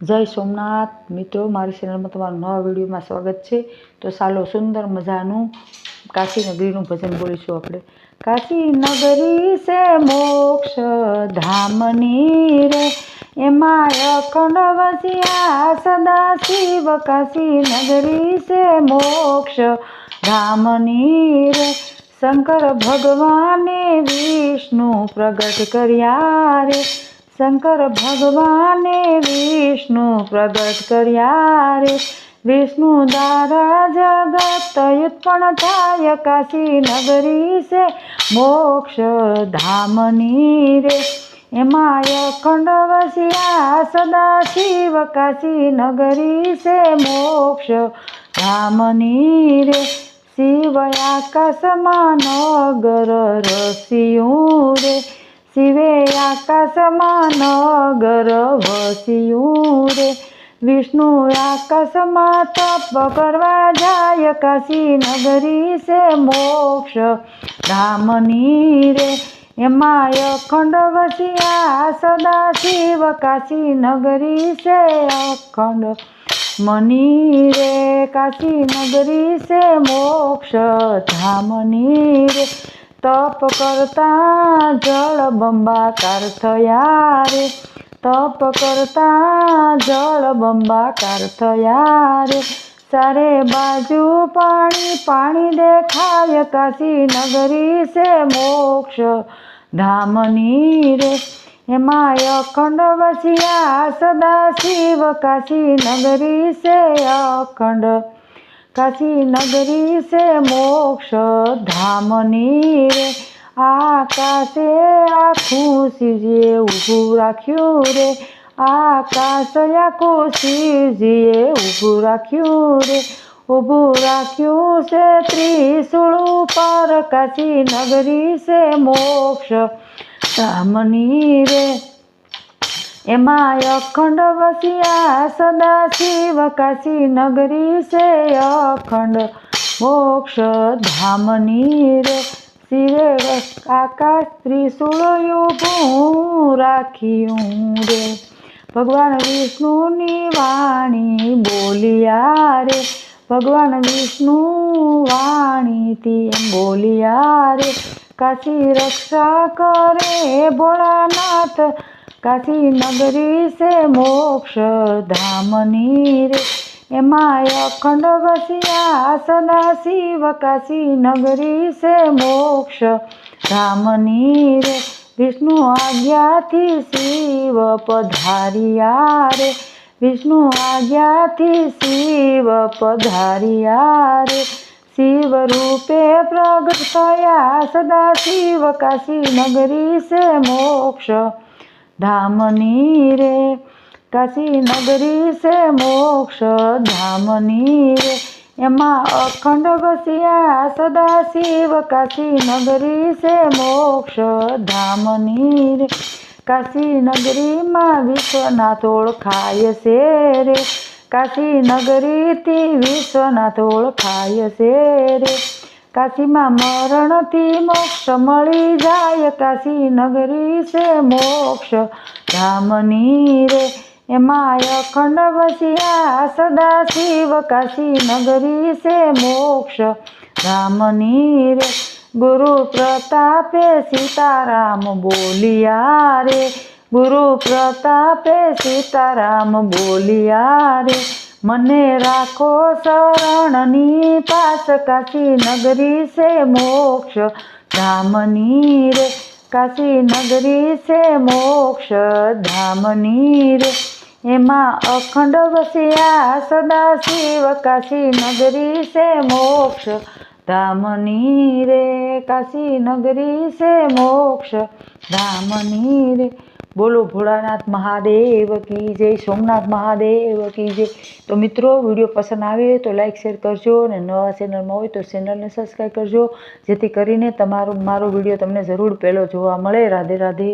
જય સોમનાથ મિત્રો, મારી ચેનલમાં તમારું નવા વિડીયોમાં સ્વાગત છે। તો ચાલો સુંદર મજાનું કાશી નગરીનું ભજન બોલીશું આપણે। કાશી નગરી છે મોક્ષ ધામની રે, એમાં અખંડ વસ્યા સદા શિવ। કાશી નગરી છે મોક્ષ ધામની રે, શંકર ભગવાને વિષ્ણુ પ્રગટ કર્યા રે। શંકર ભગવાને વિષ્ણુ પ્રગટ કર્યા રે, વિષ્ણુ દ્વારા જગત ઉત્પન્ન થાય। કાશી નગરી છે મોક્ષ ધામની રે, એમાં અખંડ વસ્યા સદા શિવ। કાશી નગરી છે મોક્ષ ધામની રે, શિવ આકાશમાં નગર રસ્યું રે, શિવે આકાશમાં નગર વસ્યું રે, વિષ્ણુ આકાશમાં તપ કરવા જાય। કાશી નગરી છે મોક્ષ ધામની રે, એમાં અખંડ વસ્યા સદા શિવ। કાશી નગરી છે અખંડ મની રે, કાશી નગરી છે મોક્ષ ધામની રે, તપ કરતા જળ બંબાકાર થયા રે, તપ કરતા જળ બંબાકાર થયા રે, ચારે બાજુ પાણી પાણી દેખાય। કાશી નગરી છે મોક્ષ ધામની રે, એમાં અખંડ વસ્યા સદા શિવ। કાશી નગરી છે અખંડ, કાશી નગરી છે મોક્ષ ધામની રે, આકાશે આખું શિવજીએ ઊભું રાખ્યું રે, આકાશ આખું શિવજીએ ઊભું રાખ્યું રે, ઊભું રાખ્યું છે ત્રિશૂળ ઉપર। કાશી નગરી છે મોક્ષ ધામની રે, એમાં અખંડ વસ્યા સદા શિવ। કાશી નગરી છે અખંડ મોક્ષ ધામની રે, શિવે આકાશ ત્રિશૂળ ઊભું રાખ્યું રે, ભગવાન વિષ્ણુની વાણી બોલ્યા રે, ભગવાન વિષ્ણુ વાણીથી એમ બોલ્યા રે, કાશી રક્ષા કરે ભોળાનાથ। કાશી નગરી છે મોક્ષ ધામની રે, એમાં અખંડ વસ્યા સદા શિવ। કાશી નગરી છે મોક્ષ ધામની રે, વિષ્ણુ આજ્ઞાથી શિવ પધાર્યા રે, વિષ્ણુ આજ્ઞાથી શિવ પધાર્યા રે, શિવ રૂપે પ્રગટ થયા સદા શિવ। કાશી નગરી છે મોક્ષ ધામની રે, કાશી નગરી છે મોક્ષ ધામની રે, એમાં અખંડ વસ્યા સદા શિવ। કાશી નગરી છે મોક્ષ ધામની રે, કાશી નગરીમાં વિશ્વનાથ ઓળખાય છે રે, કાશી નગરીથી વિશ્વનાથ ઓળખાય છે રે, કાશીમાં મરણથી મોક્ષ મળી જાય। કાશી નગરી છે મોક્ષ ધામની રે, એમાં અખંડ વસ્યા સદા શિવ। કાશી નગરી છે મોક્ષ ધામની રે, ગુરુ પ્રતાપે સીતારામ બોલ્યા રે, ગુરુ પ્રતાપે સીતારામ બોલ્યા રે, મને રાખો શરણની પાસ। કાશી નગરી છે મોક્ષ ધામની રે, કાશી નગરી છે મોક્ષ ધામની રે, એમાં અખંડ વસ્યા સદા શિવ। કાશી નગરી છે મોક્ષ ધામની રે, કાશી નગરી છે મોક્ષ ધામની રે, બોલો ભોળાનાથ મહાદેવ કી જય, સોમનાથ મહાદેવ કી જય। તો મિત્રો, વિડીયો પસંદ આવે તો લાઈક શેર કરજો, અને નવા ચેનલમાં હોય તો ચેનલને સબસ્ક્રાઈબ કરજો, જેથી કરીને મારો વિડીયો તમને જરૂર પહેલો જોવા મળે। રાધે રાધે।